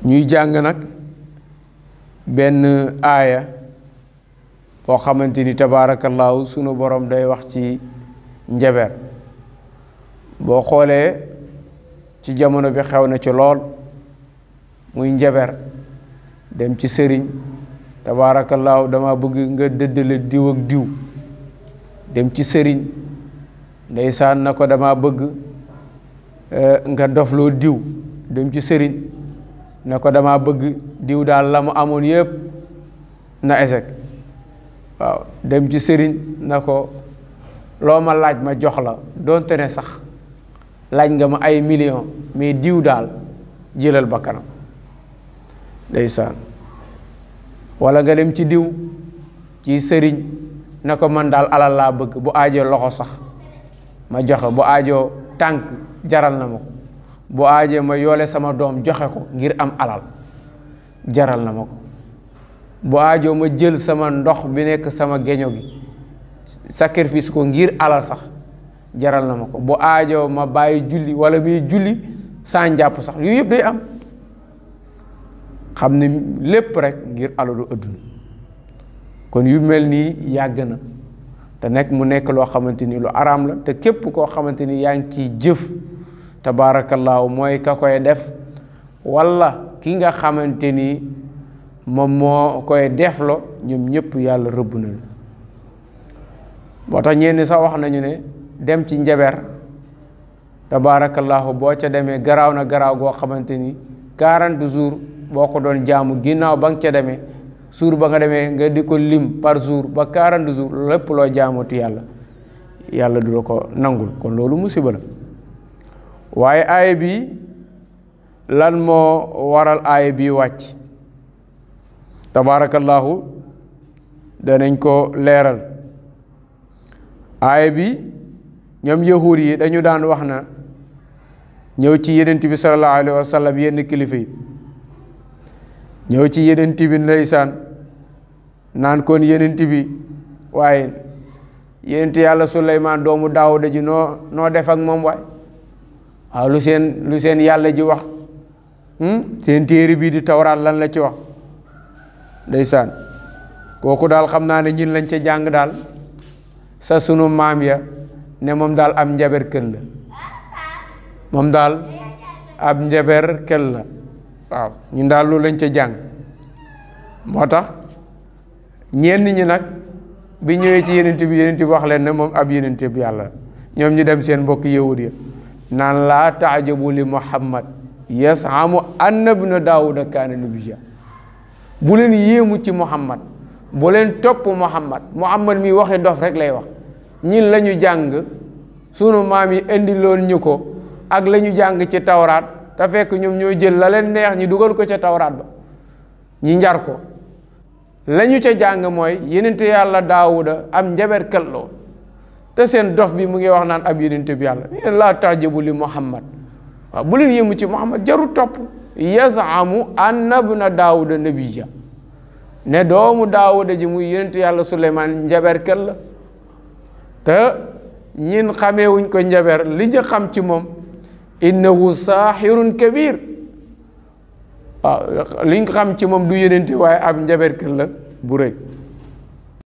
ñuy jàng nag benn aaya boo xamante ni tabaarakallaahu sunu borom day wax ci njaber. boo xoolee ci jamono bi xew na ci lool muy njaber, dem ci sëriñ tabaarakallaahu dama bëgg nga dëddale diw ak diw, dem ci sëriñ ndeysaan na ko dama bëgg nga dofloo diw, dem ci sëriñ na ko dama bëgg diw daal la mu amoon yépp na échec. waaw dem ci sëriñ na ko loo ma laaj ma jox la, doonte ne sax laaj nga ma ay million mais diw daal jëlal ba kanam ndeysaan. wala nga dem ci diw ci sëriñ na ko man daal alal laa bëgg, bu aajoo loxo sax ma joxe, bu aajoo tànk jaral na ma ko, bu aajee ma yoole sama doom joxe ko ngir am alal jaral na ma ko, bu aajoo ma jël sama ndox bi nekk sama geño gi sacrifice ko ngir alal sax jaral na ma ko, bu aajoo ma bàyyi julli wala muy julli saa njàpp sax, yooyu yëpp day am. xam ne lépp rek ngir alalu adduna. kon yu mel nii yàgg na te nekk mu nekk loo xamante ni lu araam la, te képp koo xamante ni yaa ngi ciy jëf tabaarakallaahu mooy ka koy def walla ki nga xamante ni moom moo koy deflo, ñoom ñëpp yàlla rëbb na la. moo tax ñenn sax wax nañu ne dem ci njaber tabaarakallaahu boo ca demee garaaw na garaaw goo xamante ni 40 jours boo ko doon jaamu ginnaaw ba nga ca demee suur ba nga demee nga di ko lim par jour ba 40 jours lépp loo jaamuti yàlla du la ko nangul. kon loolu musiba la. waaye aaya bi lan moo waral aaya bi wàcc tabaarakallaahu danañ ko leeral. aaya bi ñoom yahuud yi dañu daan wax na ñëw ci yenent bi sallallahu alayhi wa sallam, yenn kilifa yi ñëw ci yenent bi ndeysaan naan kon yenent bi waaye yenent yàlla Suleymaan doomu Daawuda ji noo def ak moom waay. waaw lu seen yàlla ji wax, seen téere bii di tawraat lan la ci wax ndeysaan. kooku daal xam naa ne ñin lañ ca jàng daal sa sunu maam ya ne moom daal am njaber kël la, moom daal ab njaber kël la. waaw ñun daal loolu lañ ca jàng. moo tax ñenn ñi nag bi ñëwee ci yenent bi wax leen ne moom ab yenent bi yàlla la, ñoom ñu dem seen mbokk yahud ya naan laa taajabu li muhammad yasamu anna ibna daawuda kaana nabiyya. bu leen yéemu ci muhammad, bu leen topp muhammad mi waxi dof rek lay wax. ñin la ñu jàng sunu maam yi indi loon ñu ko ak la ñu jàng ci tawraat, te fekk ñoom ñoo jël la leen neex ñi dugal ko ca tawraat ba ñi njar ko. la ñu ca jàng mooy yenente yàlla daawuda am njaber kelloo, te seen dof bi mu ngi wax naan ab yenente bi yàlla. laa tajabu li muhammad, waaw bu leen yéemu ci muhammad, jaru topp. yasamu anna ibna daawuda nabiyya, ne doomu daawuda ji muy yenente yàlla suleymaan njaber kel la. te ñin xameewuñ ko njaber, li ñu xam ci moom innahu saaxirun kabir. waaw liñ xam ci moom du yenente waaye ab njaber kel la bu rëy.